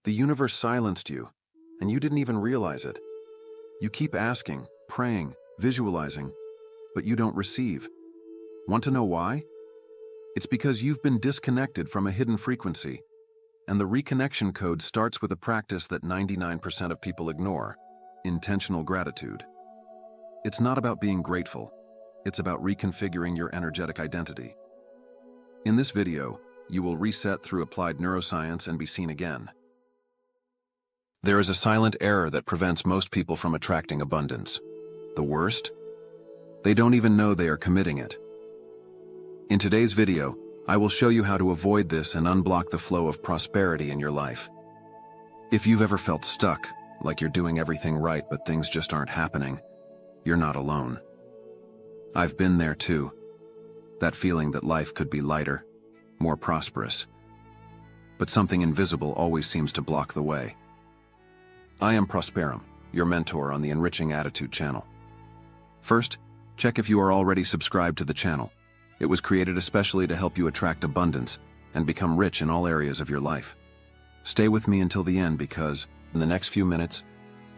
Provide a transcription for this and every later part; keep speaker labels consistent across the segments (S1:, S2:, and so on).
S1: The universe silenced you, and you didn't even realize it. You keep asking, praying, visualizing, but you don't receive. Want to know why? It's because you've been disconnected from a hidden frequency, and the reconnection code starts with a practice that 99% of people ignore: intentional gratitude. It's not about being grateful, it's about reconfiguring your energetic identity. In this video, you will reset through applied neuroscience and be seen again. There is a silent error that prevents most people from attracting abundance. The worst? They don't even know they are committing it. In today's video, I will show you how to avoid this and unblock the flow of prosperity in your life. If you've ever felt stuck, like you're doing everything right but things just aren't happening, you're not alone. I've been there too. That feeling that life could be lighter, more prosperous. But something invisible always seems to block the way. I am Prosperum, your mentor on the Enriching Attitude channel. First, check if you are already subscribed to the channel. It was created especially to help you attract abundance and become rich in all areas of your life. Stay with me until the end because, in the next few minutes,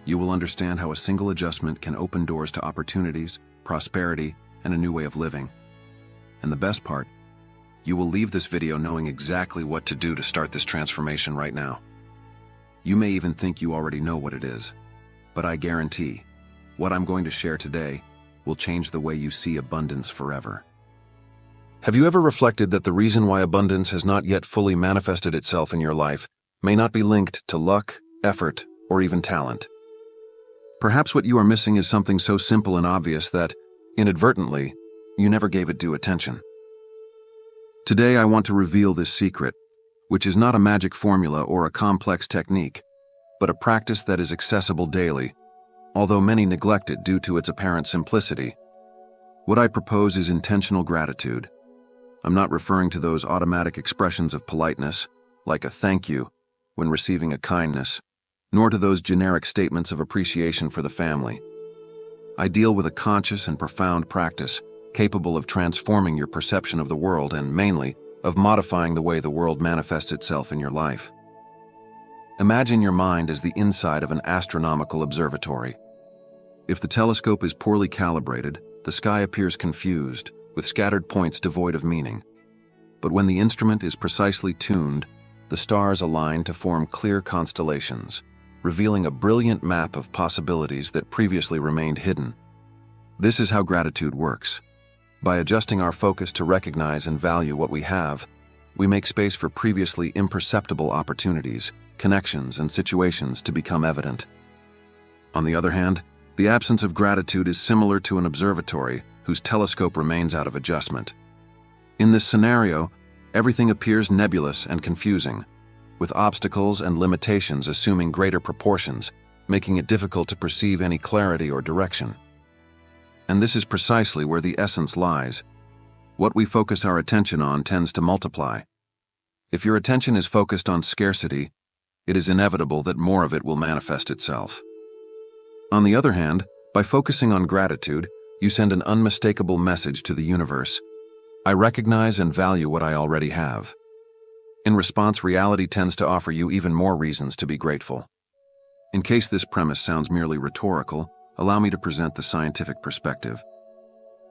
S1: you will understand how a single adjustment can open doors to opportunities, prosperity, and a new way of living. And the best part, you will leave this video knowing exactly what to do to start this transformation right now. You may even think you already know what it is, but I guarantee, what I'm going to share today will change the way you see abundance forever. Have you ever reflected that the reason why abundance has not yet fully manifested itself in your life may not be linked to luck, effort, or even talent? Perhaps what you are missing is something so simple and obvious that, inadvertently, you never gave it due attention. Today I want to reveal this secret, which is not a magic formula or a complex technique, but a practice that is accessible daily, although many neglect it due to its apparent simplicity. What I propose is intentional gratitude. I'm not referring to those automatic expressions of politeness, like a thank you, when receiving a kindness, nor to those generic statements of appreciation for the family. I deal with a conscious and profound practice, capable of transforming your perception of the world and, mainly, of modifying the way the world manifests itself in your life. Imagine your mind as the inside of an astronomical observatory. If the telescope is poorly calibrated, the sky appears confused, with scattered points devoid of meaning. But when the instrument is precisely tuned, the stars align to form clear constellations, revealing a brilliant map of possibilities that previously remained hidden. This is how gratitude works. By adjusting our focus to recognize and value what we have, we make space for previously imperceptible opportunities, connections, and situations to become evident. On the other hand, the absence of gratitude is similar to an observatory whose telescope remains out of adjustment. In this scenario, everything appears nebulous and confusing, with obstacles and limitations assuming greater proportions, making it difficult to perceive any clarity or direction. And this is precisely where the essence lies. What we focus our attention on tends to multiply. If your attention is focused on scarcity, it is inevitable that more of it will manifest itself. On the other hand, by focusing on gratitude, you send an unmistakable message to the universe. I recognize and value what I already have. In response, reality tends to offer you even more reasons to be grateful. In case this premise sounds merely rhetorical, allow me to present the scientific perspective.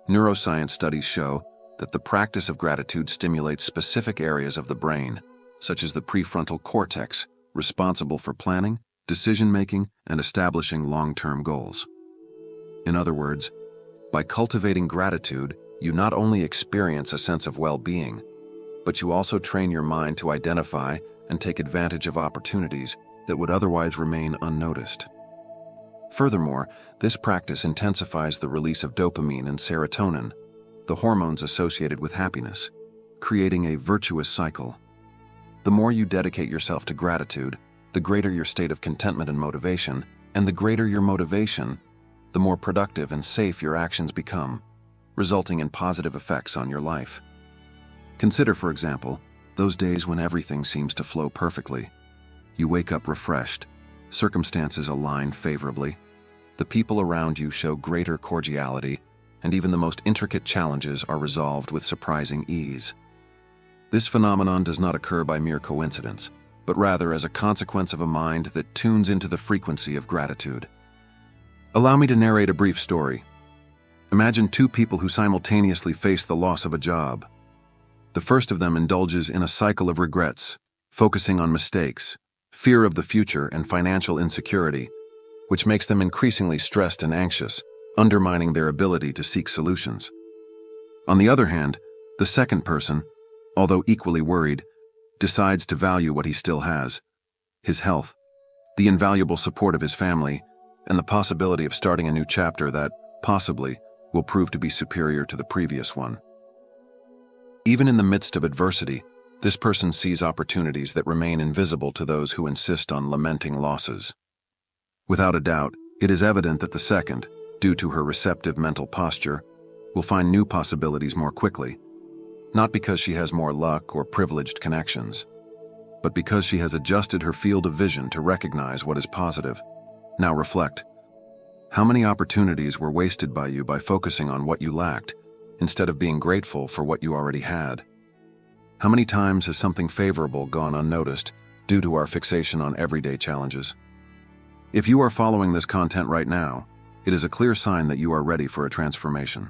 S1: Neuroscience studies show that the practice of gratitude stimulates specific areas of the brain, such as the prefrontal cortex, responsible for planning, decision-making, and establishing long-term goals. In other words, by cultivating gratitude, you not only experience a sense of well-being, but you also train your mind to identify and take advantage of opportunities that would otherwise remain unnoticed. Furthermore, this practice intensifies the release of dopamine and serotonin, the hormones associated with happiness, creating a virtuous cycle. The more you dedicate yourself to gratitude, the greater your state of contentment and motivation, and the greater your motivation, the more productive and safe your actions become, resulting in positive effects on your life. Consider, for example, those days when everything seems to flow perfectly. You wake up refreshed, circumstances align favorably, the people around you show greater cordiality, and even the most intricate challenges are resolved with surprising ease. This phenomenon does not occur by mere coincidence. but rather as a consequence of a mind that tunes into the frequency of gratitude. Allow me to narrate a brief story. Imagine two people who simultaneously face the loss of a job. The first of them indulges in a cycle of regrets, focusing on mistakes, fear of the future, and financial insecurity, which makes them increasingly stressed and anxious, undermining their ability to seek solutions. On the other hand, the second person, although equally worried, decides to value what he still has: his health, the invaluable support of his family, and the possibility of starting a new chapter that, possibly, will prove to be superior to the previous one. Even in the midst of adversity, this person sees opportunities that remain invisible to those who insist on lamenting losses. Without a doubt, it is evident that the second, due to her receptive mental posture, will find new possibilities more quickly, not because she has more luck or privileged connections, but because she has adjusted her field of vision to recognize what is positive. Now reflect. How many opportunities were wasted by you by focusing on what you lacked, instead of being grateful for what you already had? How many times has something favorable gone unnoticed due to our fixation on everyday challenges? If you are following this content right now, it is a clear sign that you are ready for a transformation.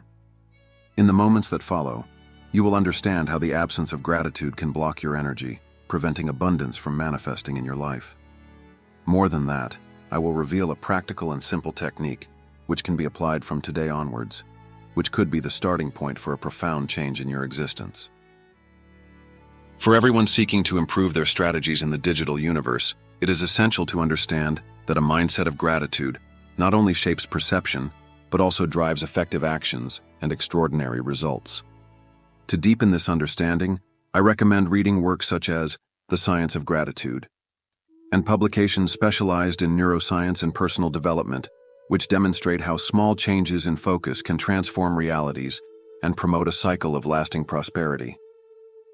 S1: In the moments that follow, you will understand how the absence of gratitude can block your energy, preventing abundance from manifesting in your life. More than that, I will reveal a practical and simple technique which can be applied from today onwards, which could be the starting point for a profound change in your existence. For everyone seeking to improve their strategies in the digital universe, it is essential to understand that a mindset of gratitude not only shapes perception, but also drives effective actions and extraordinary results. To deepen this understanding, I recommend reading works such as The Science of Gratitude and publications specialized in neuroscience and personal development, which demonstrate how small changes in focus can transform realities and promote a cycle of lasting prosperity.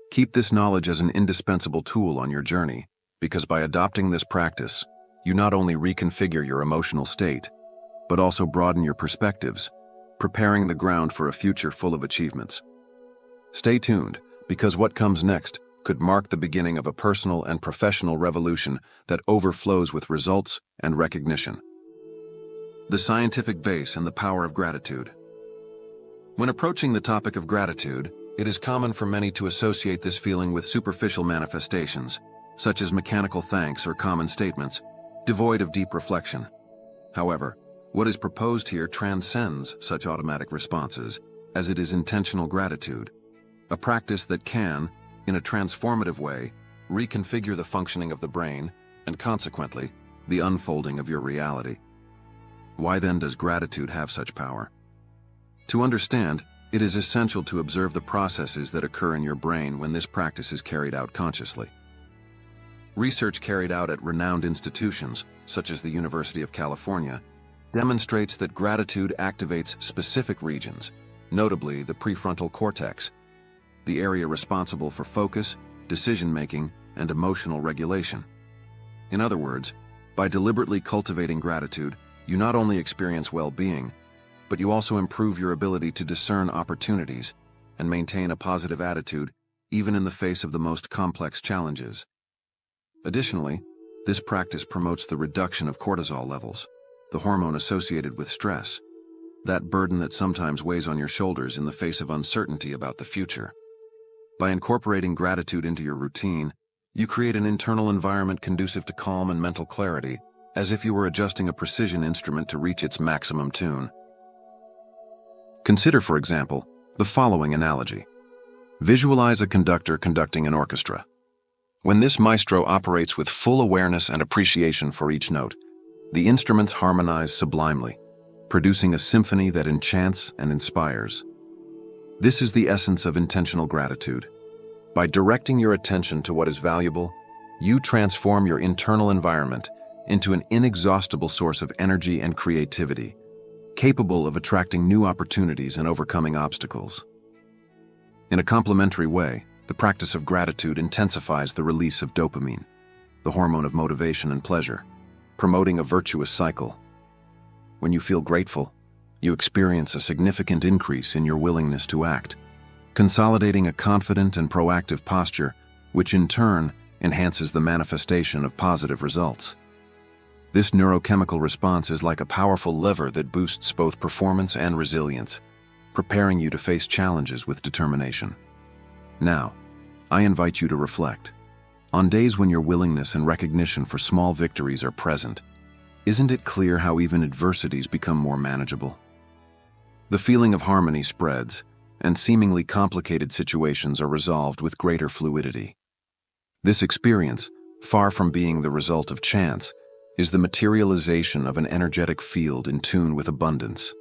S1: Keep this knowledge as an indispensable tool on your journey, because by adopting this practice, you not only reconfigure your emotional state, but also broaden your perspectives, preparing the ground for a future full of achievements. Stay tuned, because what comes next could mark the beginning of a personal and professional revolution that overflows with results and recognition. The scientific base and the power of gratitude. When approaching the topic of gratitude, it is common for many to associate this feeling with superficial manifestations, such as mechanical thanks or common statements, devoid of deep reflection. However, what is proposed here transcends such automatic responses, as it is intentional gratitude, a practice that can, in a transformative way, reconfigure the functioning of the brain and, consequently, the unfolding of your reality. Why then does gratitude have such power? To understand, it is essential to observe the processes that occur in your brain when this practice is carried out consciously. Research carried out at renowned institutions, such as the University of California, demonstrates that gratitude activates specific regions, notably the prefrontal cortex, the area responsible for focus, decision-making, and emotional regulation. In other words, by deliberately cultivating gratitude, you not only experience well-being, but you also improve your ability to discern opportunities and maintain a positive attitude even in the face of the most complex challenges. Additionally, this practice promotes the reduction of cortisol levels, the hormone associated with stress, that burden that sometimes weighs on your shoulders in the face of uncertainty about the future. By incorporating gratitude into your routine, you create an internal environment conducive to calm and mental clarity, as if you were adjusting a precision instrument to reach its maximum tune. Consider, for example, the following analogy. Visualize a conductor conducting an orchestra. When this maestro operates with full awareness and appreciation for each note, the instruments harmonize sublimely, producing a symphony that enchants and inspires. This is the essence of intentional gratitude. By directing your attention to what is valuable, you transform your internal environment into an inexhaustible source of energy and creativity, capable of attracting new opportunities and overcoming obstacles. In a complementary way, the practice of gratitude intensifies the release of dopamine, the hormone of motivation and pleasure, promoting a virtuous cycle. When you feel grateful, you experience a significant increase in your willingness to act, consolidating a confident and proactive posture, which in turn enhances the manifestation of positive results. This neurochemical response is like a powerful lever that boosts both performance and resilience, preparing you to face challenges with determination. Now, I invite you to reflect. On days when your willingness and recognition for small victories are present, isn't it clear how even adversities become more manageable? The feeling of harmony spreads, and seemingly complicated situations are resolved with greater fluidity. This experience, far from being the result of chance, is the materialization of an energetic field in tune with abundance.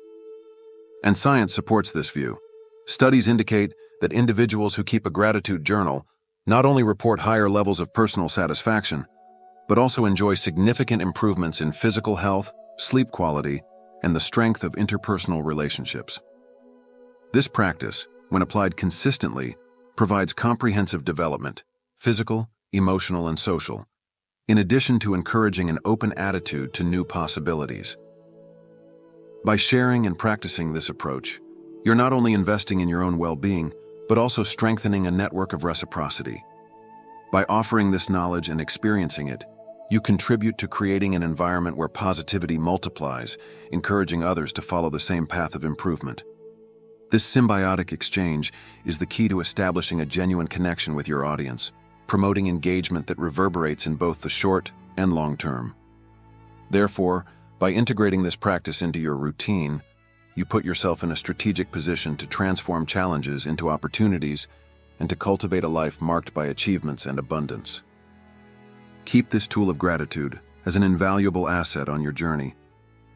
S1: And science supports this view. Studies indicate that individuals who keep a gratitude journal not only report higher levels of personal satisfaction, but also enjoy significant improvements in physical health, sleep quality, and the strength of interpersonal relationships. This practice, when applied consistently, provides comprehensive development, physical, emotional, and social, in addition to encouraging an open attitude to new possibilities. By sharing and practicing this approach, you're not only investing in your own well-being, but also strengthening a network of reciprocity. By offering this knowledge and experiencing it, you contribute to creating an environment where positivity multiplies, encouraging others to follow the same path of improvement. This symbiotic exchange is the key to establishing a genuine connection with your audience, promoting engagement that reverberates in both the short and long term. Therefore, by integrating this practice into your routine, you put yourself in a strategic position to transform challenges into opportunities and to cultivate a life marked by achievements and abundance. Keep this tool of gratitude as an invaluable asset on your journey,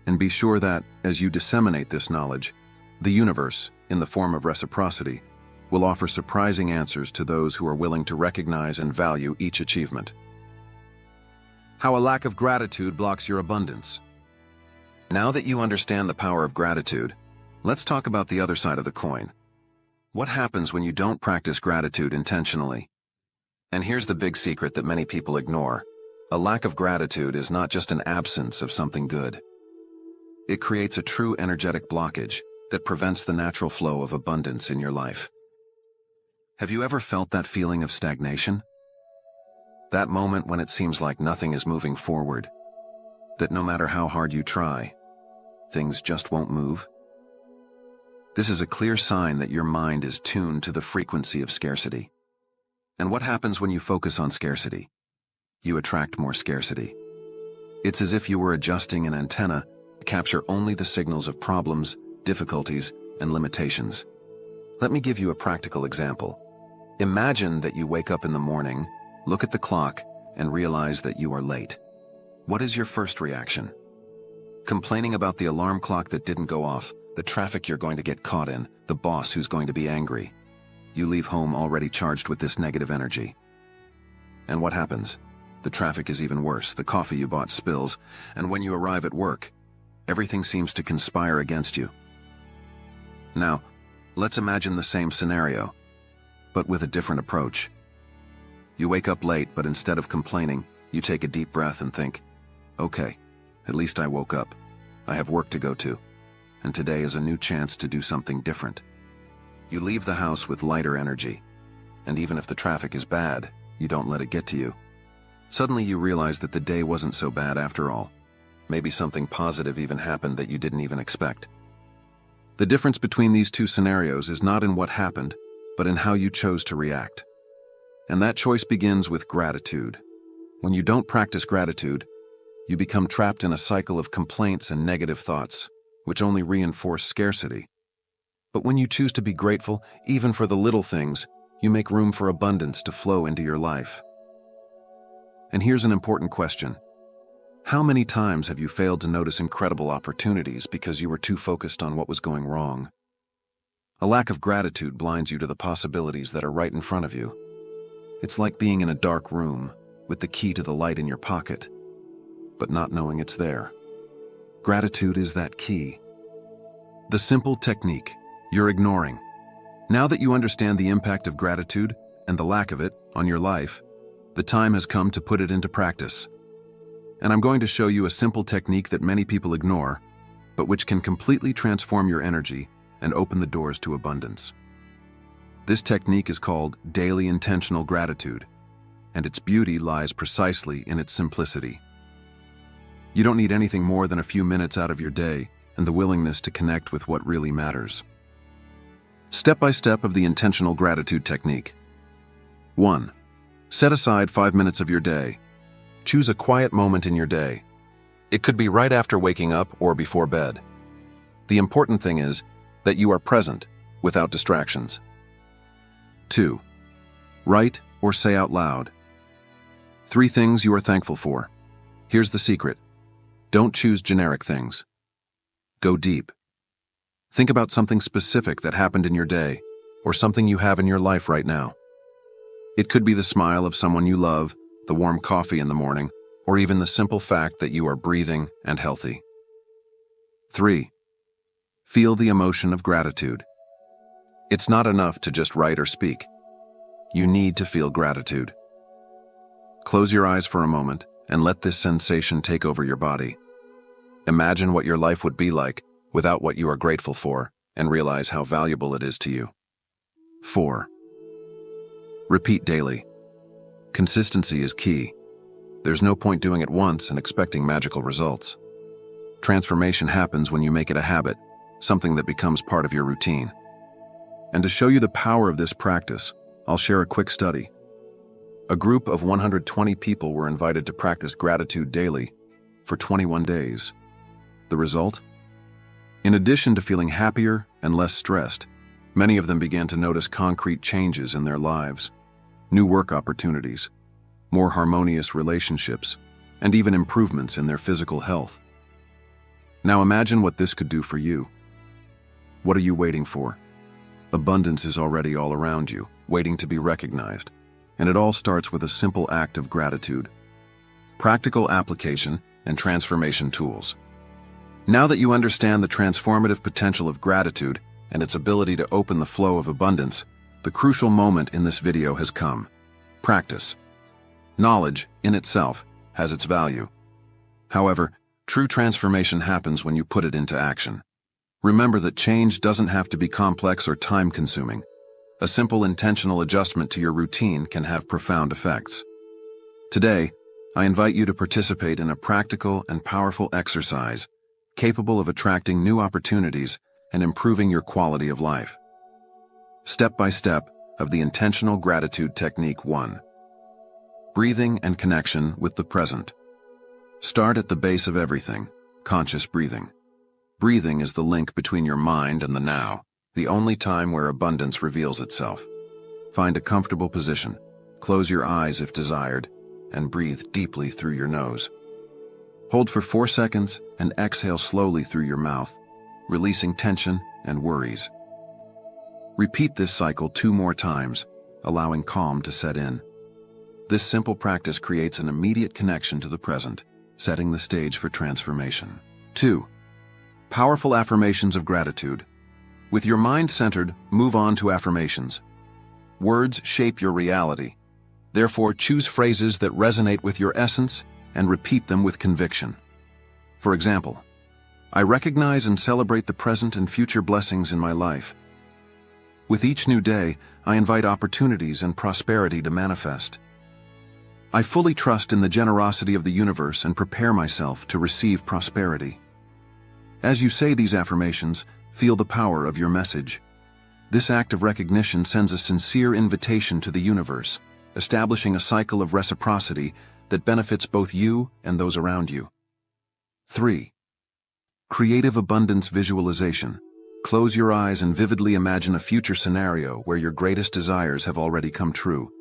S1: and be sure that, as you disseminate this knowledge, the universe, in the form of reciprocity, will offer surprising answers to those who are willing to recognize and value each achievement. How a lack of gratitude blocks your abundance. Now that you understand the power of gratitude, let's talk about the other side of the coin. What happens when you don't practice gratitude intentionally? And here's the big secret that many people ignore. A lack of gratitude is not just an absence of something good. It creates a true energetic blockage that prevents the natural flow of abundance in your life. Have you ever felt that feeling of stagnation? That moment when it seems like nothing is moving forward, that no matter how hard you try, things just won't move? This is a clear sign that your mind is tuned to the frequency of scarcity. And what happens when you focus on scarcity? You attract more scarcity. It's as if you were adjusting an antenna to capture only the signals of problems, difficulties, and limitations. Let me give you a practical example. Imagine that you wake up in the morning, look at the clock, and realize that you are late. What is your first reaction? Complaining about the alarm clock that didn't go off, the traffic you're going to get caught in, the boss who's going to be angry. You leave home already charged with this negative energy. And what happens? The traffic is even worse, the coffee you bought spills, and when you arrive at work, everything seems to conspire against you. Now, let's imagine the same scenario, but with a different approach. You wake up late, but instead of complaining, you take a deep breath and think, okay, at least I woke up. I have work to go to, and today is a new chance to do something different. You leave the house with lighter energy, and even if the traffic is bad, you don't let it get to you. Suddenly you realize that the day wasn't so bad after all. Maybe something positive even happened that you didn't even expect. The difference between these two scenarios is not in what happened, but in how you chose to react. And that choice begins with gratitude. When you don't practice gratitude, you become trapped in a cycle of complaints and negative thoughts, which only reinforce scarcity. But when you choose to be grateful, even for the little things, you make room for abundance to flow into your life. And here's an important question. How many times have you failed to notice incredible opportunities because you were too focused on what was going wrong? A lack of gratitude blinds you to the possibilities that are right in front of you. It's like being in a dark room with the key to the light in your pocket, but not knowing it's there. Gratitude is that key. The simple technique you're ignoring. Now that you understand the impact of gratitude and the lack of it on your life, the time has come to put it into practice. And I'm going to show you a simple technique that many people ignore, but which can completely transform your energy and open the doors to abundance. This technique is called daily intentional gratitude, and its beauty lies precisely in its simplicity. You don't need anything more than a few minutes out of your day and the willingness to connect with what really matters. Step by step of the intentional gratitude technique. 1. Set aside 5 minutes of your day. Choose a quiet moment in your day. It could be right after waking up or before bed. The important thing is that you are present, without distractions. 2. Write or say out loud 3 things you are thankful for. Here's the secret. Don't choose generic things. Go deep. Think about something specific that happened in your day, or something you have in your life right now. It could be the smile of someone you love, the warm coffee in the morning, or even the simple fact that you are breathing and healthy. 3. Feel the emotion of gratitude. It's not enough to just write or speak. You need to feel gratitude. Close your eyes for a moment and let this sensation take over your body. Imagine what your life would be like without what you are grateful for, and realize how valuable it is to you. 4. Repeat daily. Consistency is key. There's no point doing it once and expecting magical results. Transformation happens when you make it a habit, something that becomes part of your routine. And to show you the power of this practice, I'll share a quick study. A group of 120 people were invited to practice gratitude daily for 21 days. The result? In addition to feeling happier and less stressed, many of them began to notice concrete changes in their lives, new work opportunities, more harmonious relationships, and even improvements in their physical health. Now imagine what this could do for you. What are you waiting for? Abundance is already all around you, waiting to be recognized, and it all starts with a simple act of gratitude. Practical application and transformation tools. Now that you understand the transformative potential of gratitude and its ability to open the flow of abundance, the crucial moment in this video has come. Practice. Knowledge, in itself, has its value. However, true transformation happens when you put it into action. Remember that change doesn't have to be complex or time-consuming. A simple intentional adjustment to your routine can have profound effects. Today, I invite you to participate in a practical and powerful exercise capable of attracting new opportunities and improving your quality of life. Step by step of the intentional gratitude technique. 1. Breathing and connection with the present. Start at the base of everything, conscious breathing. Breathing is the link between your mind and the now, the only time where abundance reveals itself. Find a comfortable position, close your eyes if desired, and breathe deeply through your nose. Hold for 4 seconds and exhale slowly through your mouth, releasing tension and worries. Repeat this cycle 2 more times, allowing calm to set in. This simple practice creates an immediate connection to the present, setting the stage for transformation. 2. Powerful affirmations of gratitude. With your mind centered, move on to affirmations. Words shape your reality. Therefore, choose phrases that resonate with your essence and repeat them with conviction. For example, I recognize and celebrate the present and future blessings in my life. With each new day, I invite opportunities and prosperity to manifest. I fully trust in the generosity of the universe and prepare myself to receive prosperity. As you say these affirmations, feel the power of your message. This act of recognition sends a sincere invitation to the universe, establishing a cycle of reciprocity that benefits both you and those around you. 3. Creative abundance visualization. Close your eyes and vividly imagine a future scenario where your greatest desires have already come true.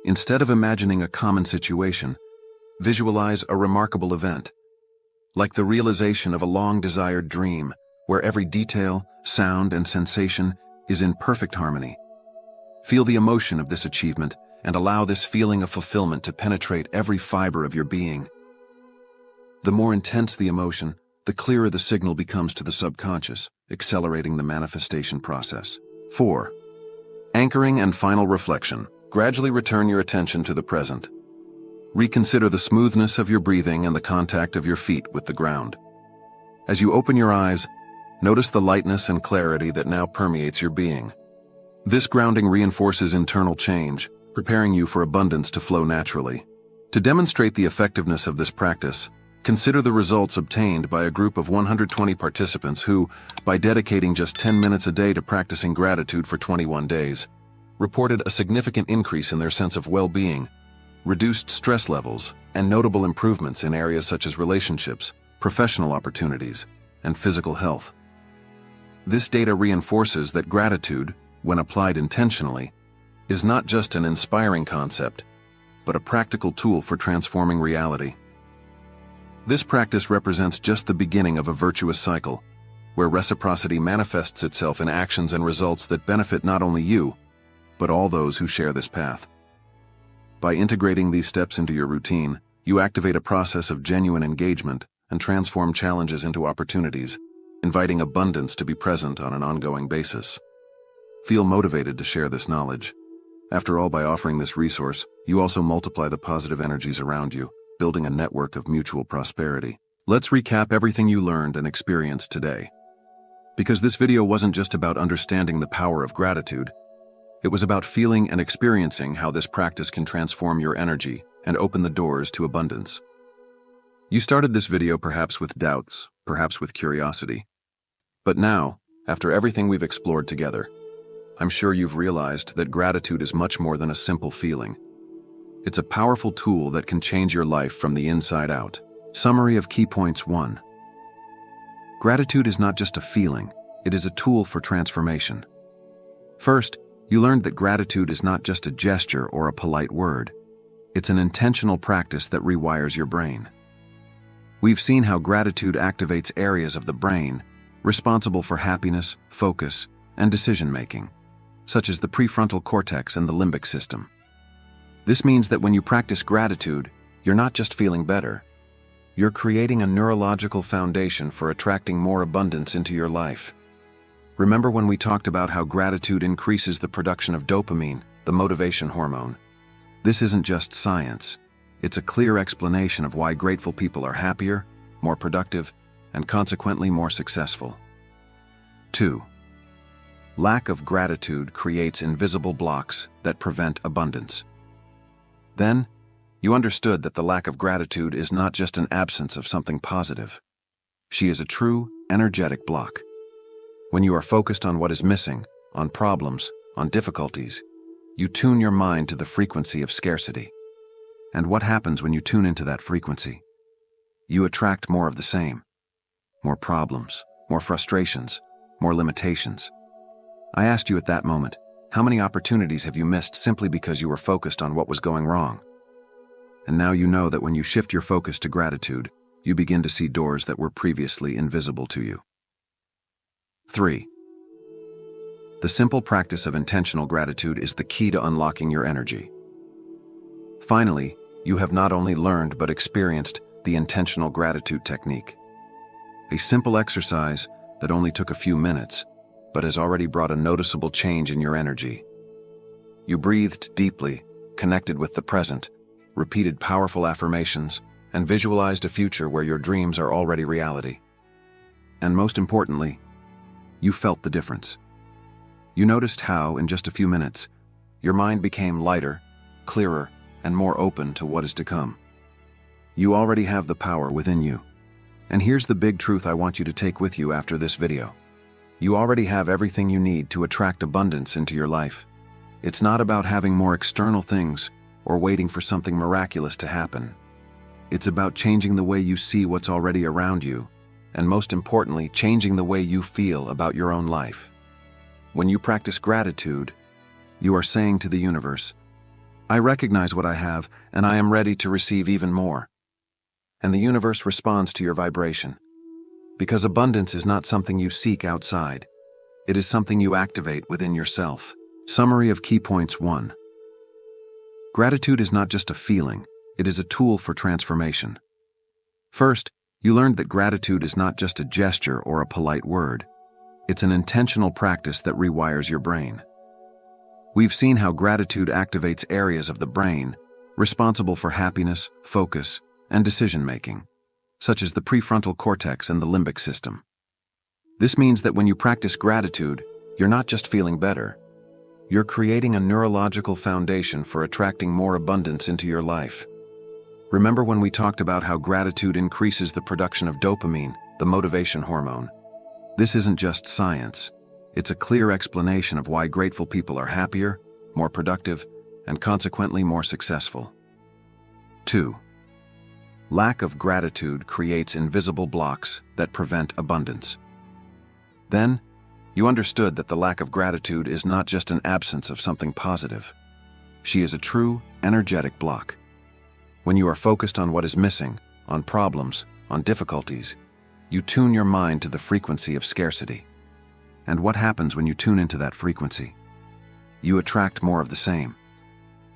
S1: Instead of imagining a common situation, visualize a remarkable event, like the realization of a long-desired dream, where every detail, sound, and sensation is in perfect harmony. Feel the emotion of this achievement and allow this feeling of fulfillment to penetrate every fiber of your being. The more intense the emotion, the clearer the signal becomes to the subconscious, accelerating the manifestation process. 4. Anchoring and final reflection. Gradually return your attention to the present. Reconsider the smoothness of your breathing and the contact of your feet with the ground. As you open your eyes, notice the lightness and clarity that now permeates your being. This grounding reinforces internal change, preparing you for abundance to flow naturally. To demonstrate the effectiveness of this practice, consider the results obtained by a group of 120 participants who, by dedicating just 10 minutes a day to practicing gratitude for 21 days, reported a significant increase in their sense of well-being, reduced stress levels, and notable improvements in areas such as relationships, professional opportunities, and physical health. This data reinforces that gratitude, when applied intentionally, is not just an inspiring concept, but a practical tool for transforming reality. This practice represents just the beginning of a virtuous cycle, where reciprocity manifests itself in actions and results that benefit not only you, but all those who share this path. By integrating these steps into your routine, you activate a process of genuine engagement and transform challenges into opportunities, inviting abundance to be present on an ongoing basis. Feel motivated to share this knowledge. After all, by offering this resource, you also multiply the positive energies around you, building a network of mutual prosperity. Let's recap everything you learned and experienced today. Because this video wasn't just about understanding the power of gratitude, it was about feeling and experiencing how this practice can transform your energy and open the doors to abundance. You started this video perhaps with doubts, perhaps with curiosity. But now, after everything we've explored together, I'm sure you've realized that gratitude is much more than a simple feeling. It's a powerful tool that can change your life from the inside out. Summary of key points 1. Gratitude is not just a feeling, it is a tool for transformation. First, you learned that gratitude is not just a gesture or a polite word. It's an intentional practice that rewires your brain. We've seen how gratitude activates areas of the brain responsible for happiness, focus, and decision-making, such as the prefrontal cortex and the limbic system. This means that when you practice gratitude, you're not just feeling better. You're creating a neurological foundation for attracting more abundance into your life. Remember when we talked about how gratitude increases the production of dopamine, the motivation hormone? This isn't just science. It's a clear explanation of why grateful people are happier, more productive, and consequently more successful. 2. Lack of gratitude creates invisible blocks that prevent abundance. Then, you understood that the lack of gratitude is not just an absence of something positive. She is a true, energetic block. When you are focused on what is missing, on problems, on difficulties, you tune your mind to the frequency of scarcity. And what happens when you tune into that frequency? You attract more of the same. More problems, more frustrations, more limitations. I asked you at that moment, how many opportunities have you missed simply because you were focused on what was going wrong? And now you know that when you shift your focus to gratitude, you begin to see doors that were previously invisible to you. 3. The simple practice of intentional gratitude is the key to unlocking your energy. Finally, you have not only learned but experienced the intentional gratitude technique. A simple exercise that only took a few minutes, but has already brought a noticeable change in your energy. You breathed deeply, connected with the present, repeated powerful affirmations, and visualized a future where your dreams are already reality. And most importantly, you felt the difference. You noticed how, in just a few minutes, your mind became lighter, clearer, and more open to what is to come. You already have the power within you. And here's the big truth I want you to take with you after this video. You already have everything you need to attract abundance into your life. It's not about having more external things or waiting for something miraculous to happen. It's about changing the way you see what's already around you, and most importantly, changing the way you feel about your own life. When you practice gratitude, you are saying to the universe, I recognize what I have, and I am ready to receive even more. And the universe responds to your vibration. Because abundance is not something you seek outside. It is something you activate within yourself. Summary of key points 1. Gratitude is not just a feeling, it is a tool for transformation. First, you learned that gratitude is not just a gesture or a polite word. It's an intentional practice that rewires your brain. We've seen how gratitude activates areas of the brain responsible for happiness, focus, and decision-making, such as the prefrontal cortex and the limbic system. This means that when you practice gratitude, you're not just feeling better. You're creating a neurological foundation for attracting more abundance into your life. Remember when we talked about how gratitude increases the production of dopamine, the motivation hormone? This isn't just science. It's a clear explanation of why grateful people are happier, more productive, and consequently more successful. 2. Lack of gratitude creates invisible blocks that prevent abundance. Then, you understood that the lack of gratitude is not just an absence of something positive. She is a true, energetic block. When you are focused on what is missing, on problems, on difficulties, you tune your mind to the frequency of scarcity. And what happens when you tune into that frequency? You attract more of the same.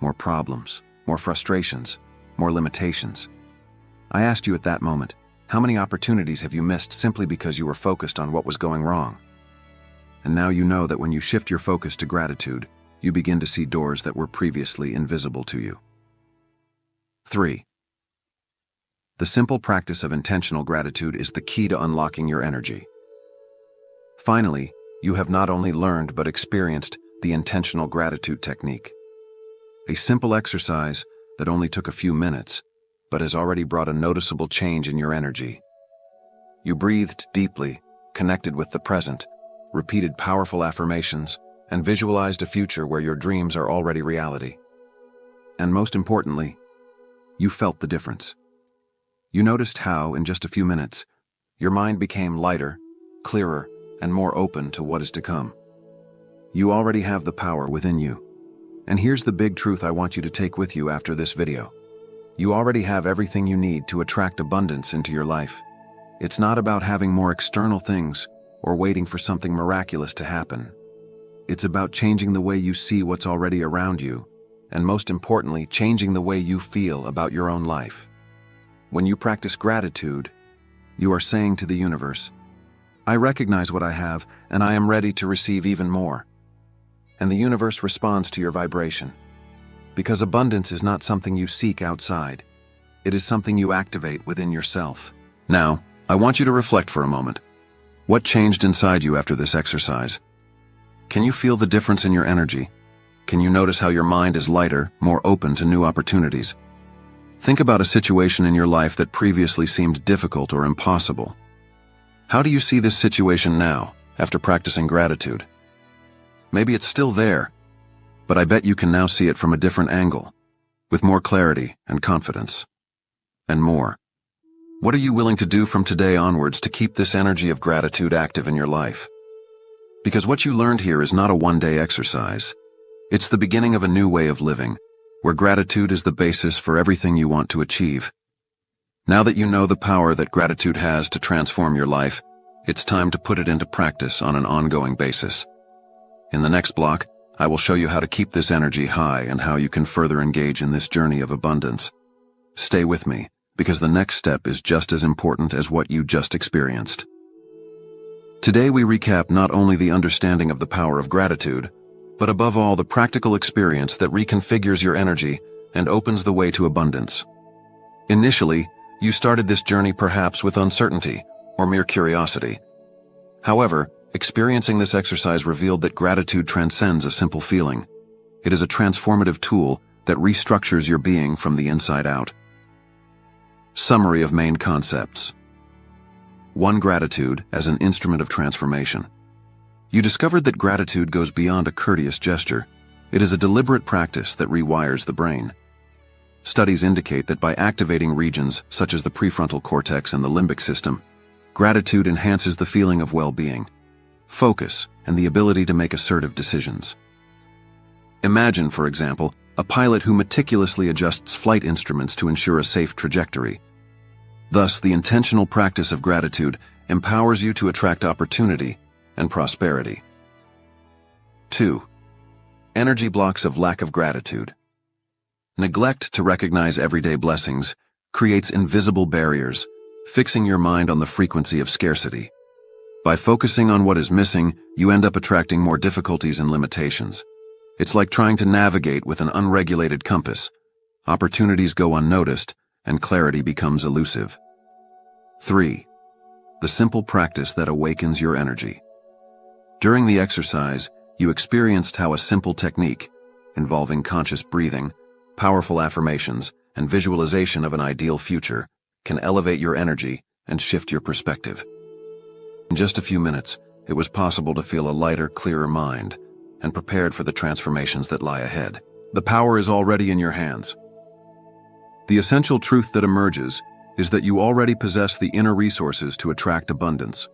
S1: More problems, more frustrations, more limitations. I asked you at that moment, how many opportunities have you missed simply because you were focused on what was going wrong? And now you know that when you shift your focus to gratitude, you begin to see doors that were previously invisible to you. 3. The simple practice of intentional gratitude is the key to unlocking your energy. Finally, you have not only learned but experienced the intentional gratitude technique. A simple exercise that only took a few minutes, but has already brought a noticeable change in your energy. You breathed deeply, connected with the present, repeated powerful affirmations, and visualized a future where your dreams are already reality. And most importantly, you felt the difference. You noticed how, in just a few minutes, your mind became lighter, clearer, and more open to what is to come. You already have the power within you. And here's the big truth I want you to take with you after this video. You already have everything you need to attract abundance into your life. It's not about having more external things or waiting for something miraculous to happen. It's about changing the way you see what's already around you, and most importantly, changing the way you feel about your own life. When you practice gratitude, you are saying to the universe, I recognize what I have, and I am ready to receive even more. And the universe responds to your vibration. Because abundance is not something you seek outside. It is something you activate within yourself. Now, I want you to reflect for a moment. What changed inside you after this exercise? Can you feel the difference in your energy? Can you notice how your mind is lighter, more open to new opportunities? Think about a situation in your life that previously seemed difficult or impossible. How do you see this situation now, after practicing gratitude? Maybe it's still there, but I bet you can now see it from a different angle, with more clarity and confidence. And more. What are you willing to do from today onwards to keep this energy of gratitude active in your life? Because what you learned here is not a one-day exercise. It's the beginning of a new way of living, where gratitude is the basis for everything you want to achieve. Now that you know the power that gratitude has to transform your life, it's time to put it into practice on an ongoing basis. In the next block, I will show you how to keep this energy high and how you can further engage in this journey of abundance. Stay with me, because the next step is just as important as what you just experienced. Today we recap not only the understanding of the power of gratitude, but above all the practical experience that reconfigures your energy and opens the way to abundance. Initially, you started this journey perhaps with uncertainty or mere curiosity. However, experiencing this exercise revealed that gratitude transcends a simple feeling. It is a transformative tool that restructures your being from the inside out. Summary of main concepts. 1. Gratitude as an instrument of transformation. You discovered that gratitude goes beyond a courteous gesture. It is a deliberate practice that rewires the brain. Studies indicate that by activating regions such as the prefrontal cortex and the limbic system, gratitude enhances the feeling of well-being, focus, and the ability to make assertive decisions. Imagine, for example, a pilot who meticulously adjusts flight instruments to ensure a safe trajectory. Thus, the intentional practice of gratitude empowers you to attract opportunity and prosperity. 2. Energy blocks of lack of gratitude. Neglect to recognize everyday blessings creates invisible barriers, fixing your mind on the frequency of scarcity. By focusing on what is missing, you end up attracting more difficulties and limitations. It's like trying to navigate with an unregulated compass. Opportunities go unnoticed, and clarity becomes elusive. 3. The simple practice that awakens your energy. During the exercise, You experienced how a simple technique, involving conscious breathing, powerful affirmations, and visualization of an ideal future, can elevate your energy and shift your perspective. In just a few minutes, it was possible to feel a lighter, clearer mind and prepared for the transformations that lie ahead. The power is already in your hands. The essential truth that emerges is that you already possess the inner resources to attract abundance.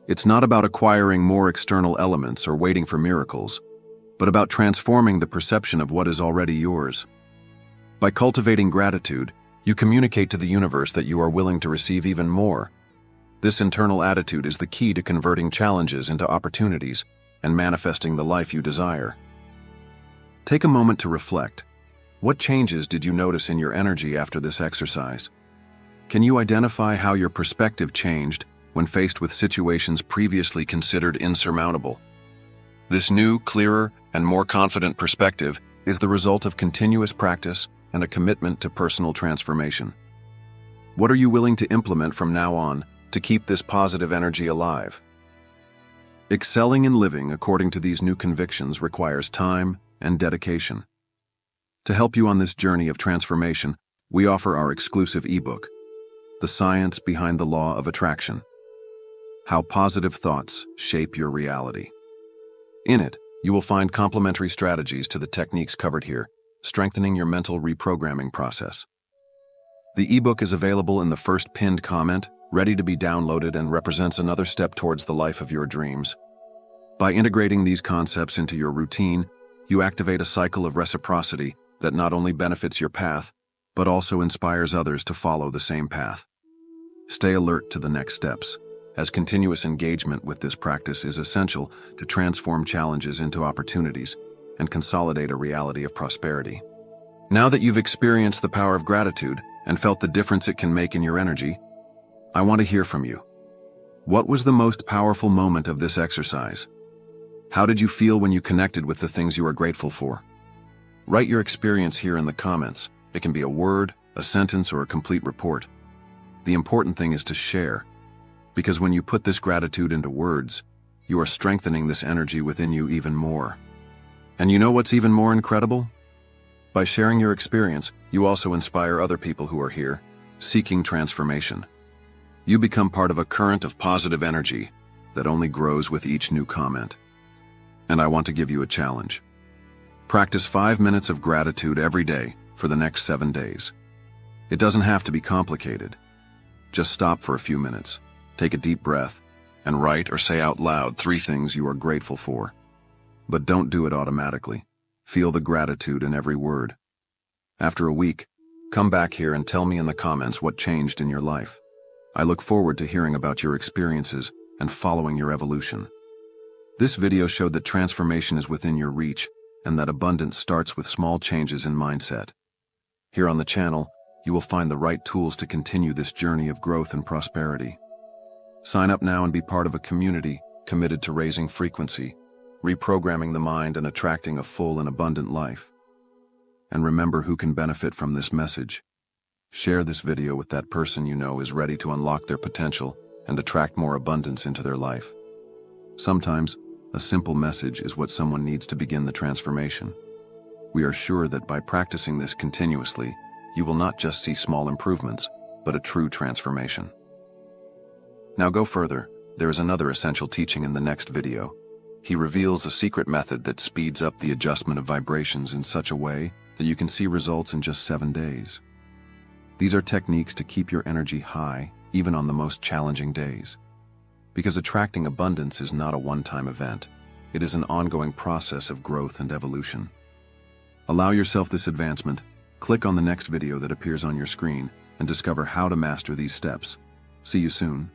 S1: It's not about acquiring more external elements or waiting for miracles, but about transforming the perception of what is already yours. By cultivating gratitude, you communicate to the universe that you are willing to receive even more. This internal attitude is the key to converting challenges into opportunities and manifesting the life you desire. Take a moment to reflect. What changes did you notice in your energy after this exercise? Can you identify how your perspective changed when faced with situations previously considered insurmountable? This new, clearer, and more confident perspective is the result of continuous practice and a commitment to personal transformation. What are you willing to implement from now on to keep this positive energy alive? Excelling in living according to these new convictions requires time and dedication. To help you on this journey of transformation, we offer our exclusive ebook, The Science Behind the Law of Attraction: How Positive Thoughts Shape Your Reality. In it, you will find complementary strategies to the techniques covered here, strengthening your mental reprogramming process. The ebook is available in the first pinned comment, ready to be downloaded, and represents another step towards the life of your dreams. By integrating these concepts into your routine, you activate a cycle of reciprocity that not only benefits your path, but also inspires others to follow the same path. Stay alert to the next steps, as continuous engagement with this practice is essential to transform challenges into opportunities and consolidate a reality of prosperity. Now that you've experienced the power of gratitude and felt the difference it can make in your energy, I want to hear from you. What was the most powerful moment of this exercise? How did you feel when you connected with the things you are grateful for? Write your experience here in the comments. It can be a word, a sentence, or a complete report. The important thing is to share, because when you put this gratitude into words, you are strengthening this energy within you even more. And you know what's even more incredible? By sharing your experience, you also inspire other people who are here, seeking transformation. You become part of a current of positive energy that only grows with each new comment. And I want to give you a challenge. Practice 5 minutes of gratitude every day for the next 7 days. It doesn't have to be complicated. Just stop for a few minutes, take a deep breath, and write or say out loud 3 things you are grateful for. But don't do it automatically. Feel the gratitude in every word. After a week, come back here and tell me in the comments what changed in your life. I look forward to hearing about your experiences and following your evolution. This video showed that transformation is within your reach and that abundance starts with small changes in mindset. Here on the channel, you will find the right tools to continue this journey of growth and prosperity. Sign up now and be part of a community committed to raising frequency, reprogramming the mind, and attracting a full and abundant life. And remember who can benefit from this message. Share this video with that person you know is ready to unlock their potential and attract more abundance into their life. Sometimes, a simple message is what someone needs to begin the transformation. We are sure that by practicing this continuously, you will not just see small improvements, but a true transformation. Now go further. There is another essential teaching in the next video. He reveals a secret method that speeds up the adjustment of vibrations in such a way that you can see results in just 7 days. These are techniques to keep your energy high, even on the most challenging days. Because attracting abundance is not a one-time event. It is an ongoing process of growth and evolution. Allow yourself this advancement. Click on the next video that appears on your screen and discover how to master these steps. See you soon.